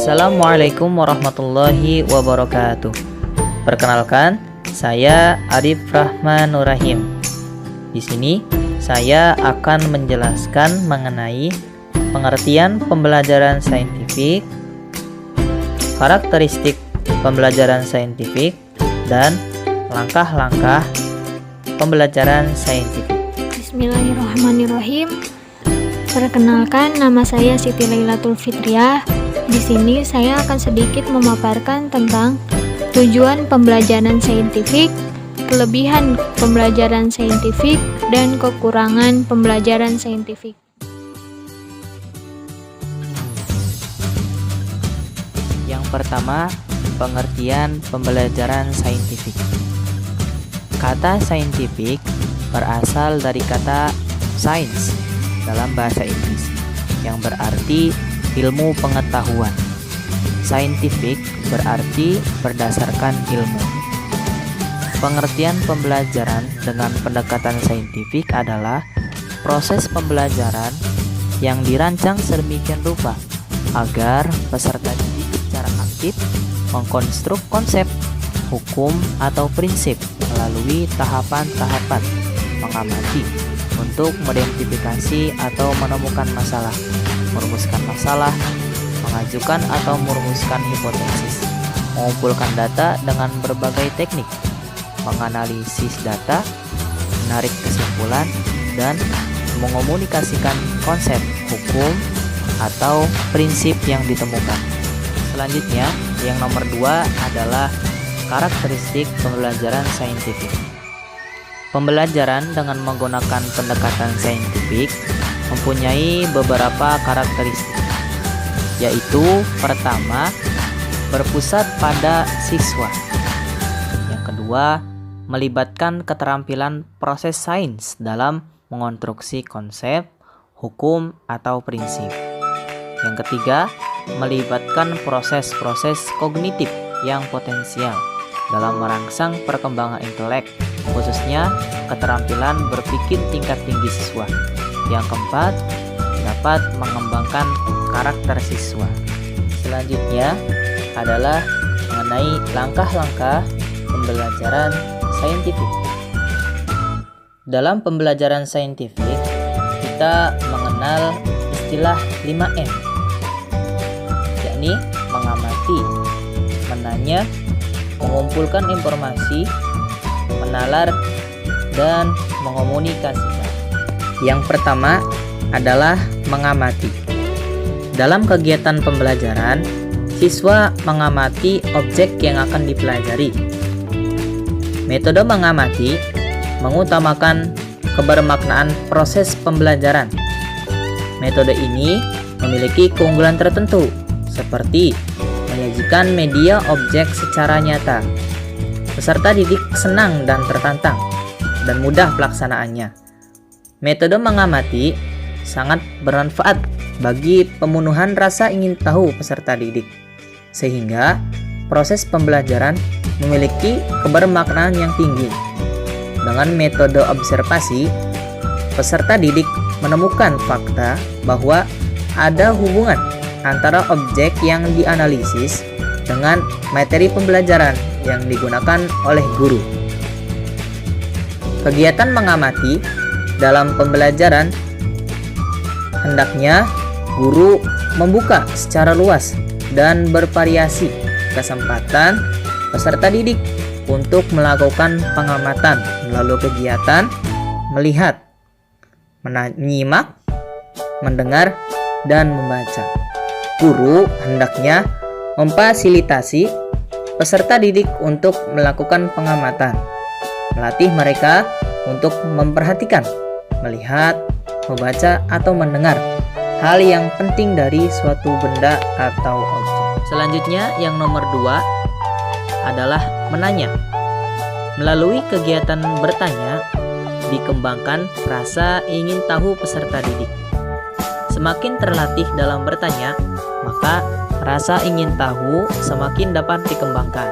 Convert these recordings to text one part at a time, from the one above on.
Assalamualaikum warahmatullahi wabarakatuh. Perkenalkan, saya Arif Rahman Nurrahim. Di sini saya akan menjelaskan mengenai pengertian pembelajaran saintifik, karakteristik pembelajaran saintifik, dan langkah-langkah pembelajaran saintifik. Bismillahirrahmanirrahim. Perkenalkan, nama saya Siti Lailatul Fitriah. Di sini saya akan sedikit memaparkan tentang tujuan pembelajaran saintifik, kelebihan pembelajaran saintifik, dan kekurangan pembelajaran saintifik. Yang pertama, pengertian pembelajaran saintifik. Kata saintifik berasal dari kata science dalam bahasa Inggris yang berarti ilmu pengetahuan. Scientific berarti berdasarkan ilmu. Pengertian pembelajaran dengan pendekatan saintifik adalah proses pembelajaran yang dirancang sedemikian rupa agar peserta didik secara aktif mengkonstruk konsep, hukum, atau prinsip melalui tahapan-tahapan mengamati untuk mengidentifikasi atau menemukan masalah, merumuskan masalah, mengajukan atau merumuskan hipotesis, mengumpulkan data dengan berbagai teknik, menganalisis data, menarik kesimpulan, dan mengomunikasikan konsep, hukum, atau prinsip yang ditemukan. Selanjutnya, yang nomor 2 adalah karakteristik pembelajaran saintifik. Pembelajaran dengan menggunakan pendekatan saintifik mempunyai beberapa karakteristik, yaitu pertama, berpusat pada siswa. Yang kedua, melibatkan keterampilan proses sains dalam mengonstruksi konsep, hukum, atau prinsip. Yang ketiga, melibatkan proses-proses kognitif yang potensial dalam merangsang perkembangan intelek, khususnya keterampilan berpikir tingkat tinggi siswa. Yang keempat, dapat mengembangkan karakter siswa. Selanjutnya adalah mengenai langkah-langkah pembelajaran saintifik. Dalam pembelajaran saintifik, kita mengenal istilah 5M, yakni mengamati, menanya, mengumpulkan informasi, menalar, dan mengomunikasikan. Yang pertama adalah mengamati. Dalam kegiatan pembelajaran, siswa mengamati objek yang akan dipelajari. Metode mengamati mengutamakan kebermaknaan proses pembelajaran. Metode ini memiliki keunggulan tertentu, seperti menyajikan media objek secara nyata. Peserta didik senang dan tertantang, dan mudah pelaksanaannya. Metode mengamati sangat bermanfaat bagi pemenuhan rasa ingin tahu peserta didik, sehingga proses pembelajaran memiliki kebermaknaan yang tinggi. Dengan metode observasi, peserta didik menemukan fakta bahwa ada hubungan antara objek yang dianalisis dengan materi pembelajaran yang digunakan oleh guru. Kegiatan mengamati dalam pembelajaran hendaknya guru membuka secara luas dan bervariasi kesempatan peserta didik untuk melakukan pengamatan melalui kegiatan melihat, menyimak, mendengar, dan membaca. Guru hendaknya memfasilitasi peserta didik untuk melakukan pengamatan, melatih mereka untuk memperhatikan, melihat, membaca, atau mendengar hal yang penting dari suatu benda atau objek. Selanjutnya, yang nomor 2 adalah menanya. Melalui kegiatan bertanya, dikembangkan rasa ingin tahu peserta didik. Semakin terlatih dalam bertanya, maka rasa ingin tahu semakin dapat dikembangkan.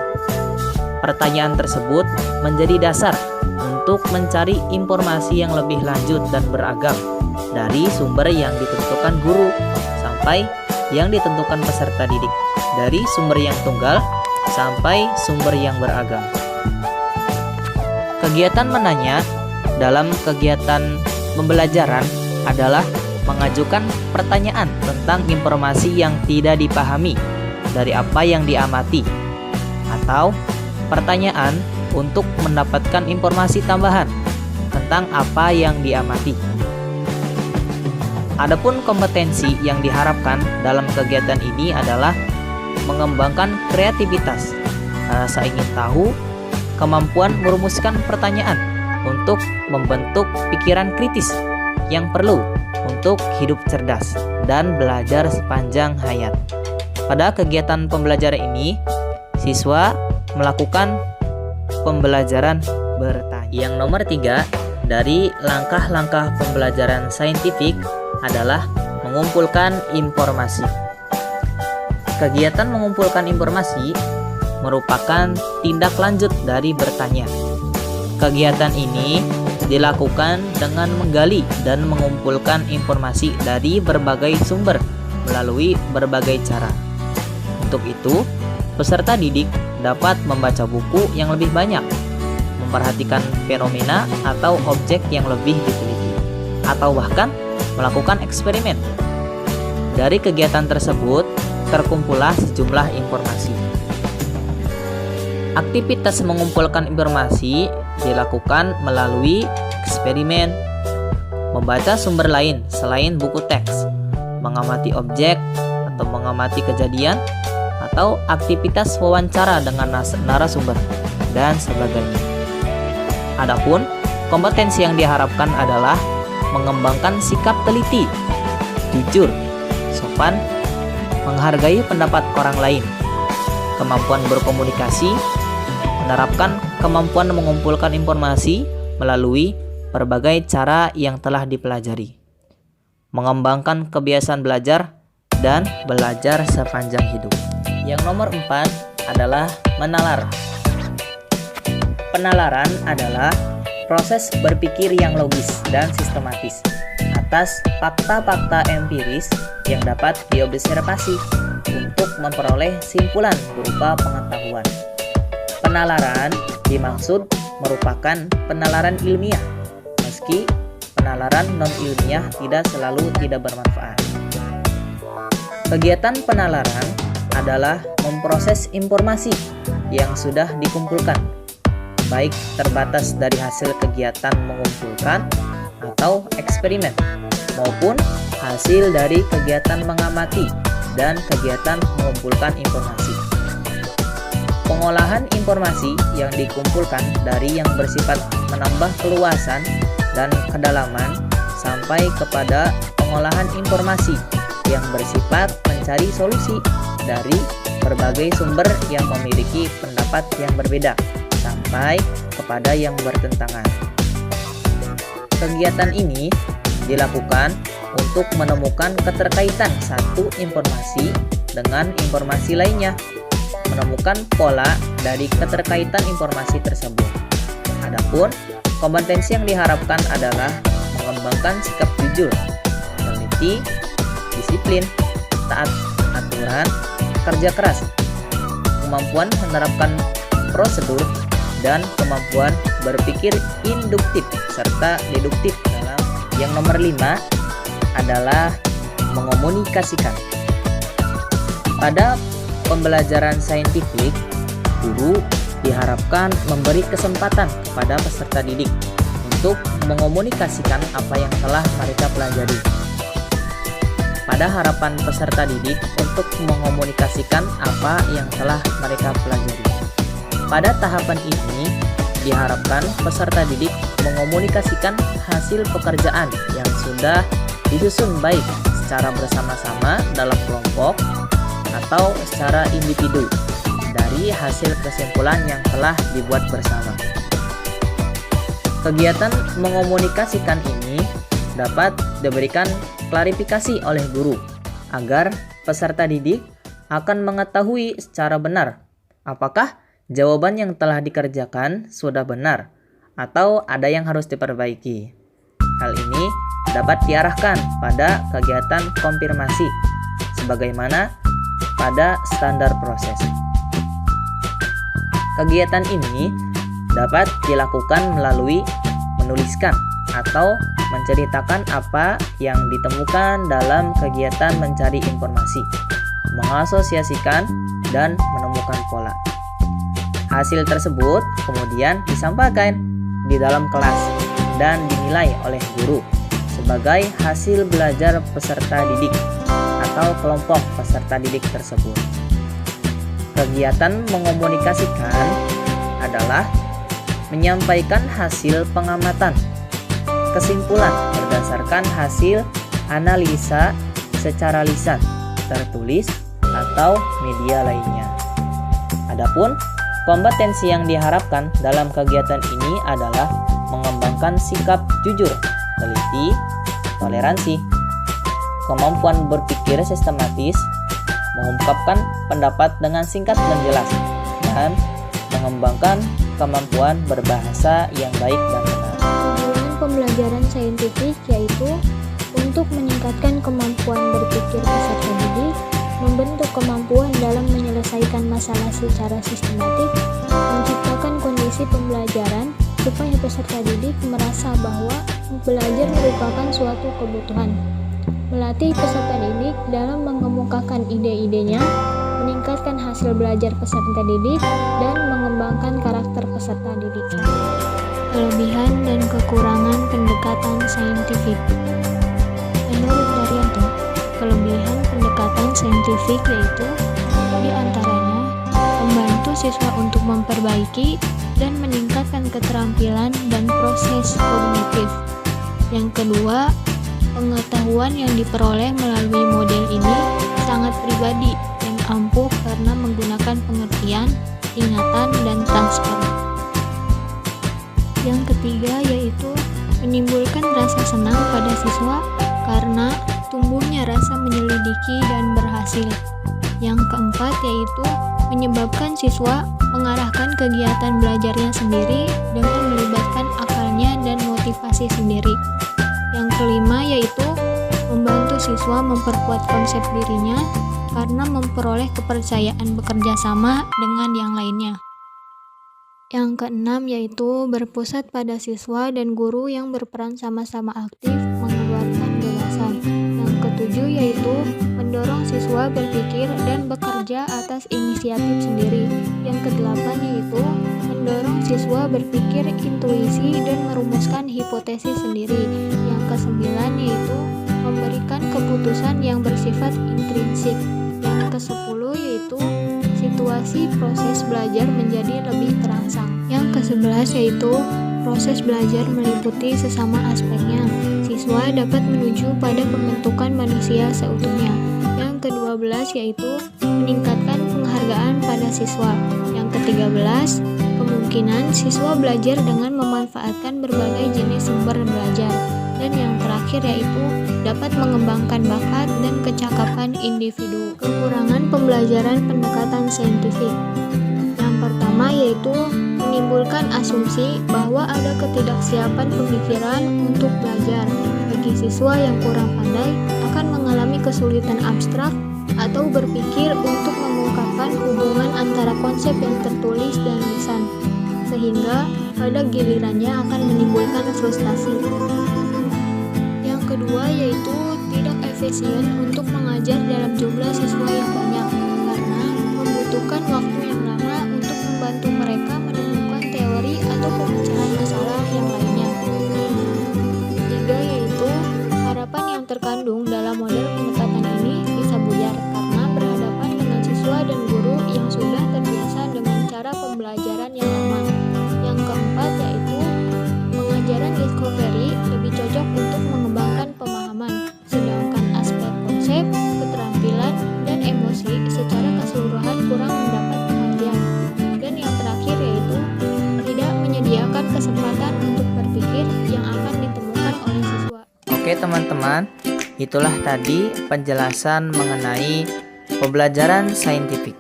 Pertanyaan tersebut menjadi dasar untuk mencari informasi yang lebih lanjut dan beragam dari sumber yang ditentukan guru sampai yang ditentukan peserta didik, dari sumber yang tunggal sampai sumber yang beragam. Kegiatan menanya dalam kegiatan pembelajaran adalah mengajukan pertanyaan tentang informasi yang tidak dipahami dari apa yang diamati, atau pertanyaan untuk mendapatkan informasi tambahan tentang apa yang diamati. Adapun kompetensi yang diharapkan dalam kegiatan ini adalah mengembangkan kreativitas, rasa ingin tahu, kemampuan merumuskan pertanyaan untuk membentuk pikiran kritis yang perlu untuk hidup cerdas dan belajar sepanjang hayat. Pada kegiatan pembelajaran ini, siswa melakukan pembelajaran bertanya. Yang nomor 3 dari langkah-langkah pembelajaran saintifik adalah mengumpulkan informasi. Kegiatan mengumpulkan informasi merupakan tindak lanjut dari bertanya. Kegiatan ini dilakukan dengan menggali dan mengumpulkan informasi dari berbagai sumber melalui berbagai cara. Untuk itu, peserta didik dapat membaca buku yang lebih banyak, memperhatikan fenomena atau objek yang lebih diteliti, atau bahkan melakukan eksperimen. Dari kegiatan tersebut, terkumpullah sejumlah informasi. Aktivitas mengumpulkan informasi dilakukan melalui eksperimen, membaca sumber lain selain buku teks, mengamati objek atau mengamati kejadian, atau aktivitas wawancara dengan narasumber, dan sebagainya. Adapun kompetensi yang diharapkan adalah mengembangkan sikap teliti, jujur, sopan, menghargai pendapat orang lain, kemampuan berkomunikasi, menerapkan kemampuan mengumpulkan informasi melalui berbagai cara yang telah dipelajari, mengembangkan kebiasaan belajar, dan belajar sepanjang hidup. Yang nomor 4 adalah menalar. Penalaran adalah proses berpikir yang logis dan sistematis atas fakta-fakta empiris yang dapat diobservasi untuk memperoleh simpulan berupa pengetahuan. Penalaran dimaksud merupakan penalaran ilmiah, meski penalaran non-ilmiah tidak selalu tidak bermanfaat. Kegiatan penalaran adalah memproses informasi yang sudah dikumpulkan, baik terbatas dari hasil kegiatan mengumpulkan atau eksperimen, maupun hasil dari kegiatan mengamati dan kegiatan mengumpulkan informasi. Pengolahan informasi yang dikumpulkan dari yang bersifat menambah keluasan dan kedalaman sampai kepada pengolahan informasi yang bersifat mencari solusi dari berbagai sumber yang memiliki pendapat yang berbeda sampai kepada yang bertentangan. Kegiatan ini dilakukan untuk menemukan keterkaitan satu informasi dengan informasi lainnya, menemukan pola dari keterkaitan informasi tersebut. Adapun kompetensi yang diharapkan adalah mengembangkan sikap jujur, teliti, disiplin, taat aturan, kerja keras, kemampuan menerapkan prosedur, dan kemampuan berpikir induktif serta deduktif. Yang nomor 5 adalah mengomunikasikan. Pada pembelajaran saintifik, guru diharapkan memberi kesempatan kepada peserta didik untuk mengomunikasikan apa yang telah mereka pelajari. Pada harapan peserta didik untuk mengomunikasikan apa yang telah mereka pelajari. Pada tahapan ini, diharapkan peserta didik mengomunikasikan hasil pekerjaan yang sudah disusun baik secara bersama-sama dalam kelompok atau secara individu dari hasil kesimpulan yang telah dibuat bersama. Kegiatan mengomunikasikan ini dapat diberikan klarifikasi oleh guru agar peserta didik akan mengetahui secara benar apakah jawaban yang telah dikerjakan sudah benar atau ada yang harus diperbaiki. Hal ini dapat diarahkan pada kegiatan konfirmasi sebagaimana pada standar proses. Kegiatan ini dapat dilakukan melalui menuliskan atau menceritakan apa yang ditemukan dalam kegiatan mencari informasi, mengasosiasikan, dan menemukan pola. Hasil tersebut kemudian disampaikan di dalam kelas dan dinilai oleh guru sebagai hasil belajar peserta didik atau kelompok peserta didik tersebut. Kegiatan mengomunikasikan adalah menyampaikan hasil pengamatan, kesimpulan berdasarkan hasil analisa secara lisan, tertulis, atau media lainnya. Adapun kompetensi yang diharapkan dalam kegiatan ini adalah mengembangkan sikap jujur, teliti, toleransi, kemampuan berpikir sistematis, mengungkapkan pendapat dengan singkat dan jelas, dan mengembangkan kemampuan berbahasa yang baik dan benar. Tujuan pembelajaran saintifik yaitu untuk meningkatkan kemampuan berpikir peserta didik, membentuk kemampuan dalam menyelesaikan masalah secara sistematik, menciptakan kondisi pembelajaran supaya peserta didik merasa bahwa belajar merupakan suatu kebutuhan, melatih peserta didik dalam mengemukakan ide-idenya, meningkatkan hasil belajar peserta didik, dan mengembangkan karakter peserta didik. Kelebihan dan kekurangan pendekatan saintifik. Menurut Daryanto, kelebihan pendekatan saintifik yaitu diantaranya membantu siswa untuk memperbaiki dan meningkatkan keterampilan dan proses kognitif. Yang kedua, pengetahuan yang diperoleh melalui model ini sangat pribadi dan ampuh karena menggunakan pengertian, ingatan, dan transfer. Yang ketiga yaitu menimbulkan rasa senang pada siswa karena tumbuhnya rasa menyelidiki dan berhasil. Yang keempat yaitu menyebabkan siswa mengarahkan kegiatan belajarnya sendiri dengan melibatkan akalnya dan motivasi sendiri. Yang kelima yaitu membantu siswa memperkuat konsep dirinya karena memperoleh kepercayaan bekerja sama dengan yang lainnya. Yang keenam yaitu berpusat pada siswa dan guru yang berperan sama-sama aktif mengeluarkan gagasan. Yang ketujuh yaitu mendorong siswa berpikir dan bekerja atas inisiatif sendiri. Yang kedelapan yaitu mendorong siswa berpikir intuisi dan merumuskan hipotesis sendiri. Yang kesembilan yaitu memberikan keputusan yang bersifat intrinsik. Yang kesepuluh yaitu situasi proses belajar menjadi lebih terangsang. Yang ke-11 yaitu proses belajar meliputi sesama aspeknya. Siswa dapat menuju pada pembentukan manusia seutuhnya. Yang ke-12 yaitu meningkatkan penghargaan pada siswa. Yang ke-13 kemungkinan siswa belajar dengan memanfaatkan berbagai jenis sumber belajar. Dan yang terakhir yaitu dapat mengembangkan bakat dan kecakapan individu. Kekurangan pembelajaran pendekatan saintifik. Yang pertama yaitu menimbulkan asumsi bahwa ada ketidaksiapan pemikiran untuk belajar. Bagi siswa yang kurang pandai akan mengalami kesulitan abstrak atau berpikir untuk mengungkapkan hubungan antara konsep yang tertulis dan lisan, sehingga pada gilirannya akan menimbulkan frustasi. Kedua yaitu tidak efisien untuk mengajar dalam jumlah siswa yang banyak karena membutuhkan waktu yang lama untuk membantu mereka menemukan teori atau pemecahan masalah yang lainnya. Ketiga yaitu harapan yang terkandung dalam model pendekatan ini bisa buyar karena berhadapan dengan siswa dan guru yang sudah terbiasa dengan cara pembelajaran yang lama. Yang keempat yaitu pengajaran discovery lebih cocok untuk mengembangkan pemahaman, sedangkan aspek konsep, keterampilan, dan emosi secara keseluruhan kurang mendapat perhatian. Dan yang terakhir yaitu tidak menyediakan kesempatan untuk berpikir yang akan ditemukan oleh siswa. Oke teman-teman, itulah tadi penjelasan mengenai pembelajaran saintifik.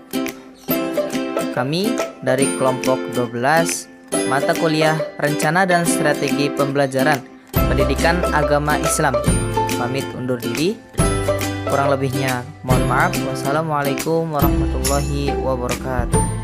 Kami dari kelompok 12 mata kuliah Rencana dan Strategi Pembelajaran Pendidikan Agama Islam pamit undur diri. Kurang lebihnya mohon maaf. Wassalamualaikum warahmatullahi wabarakatuh.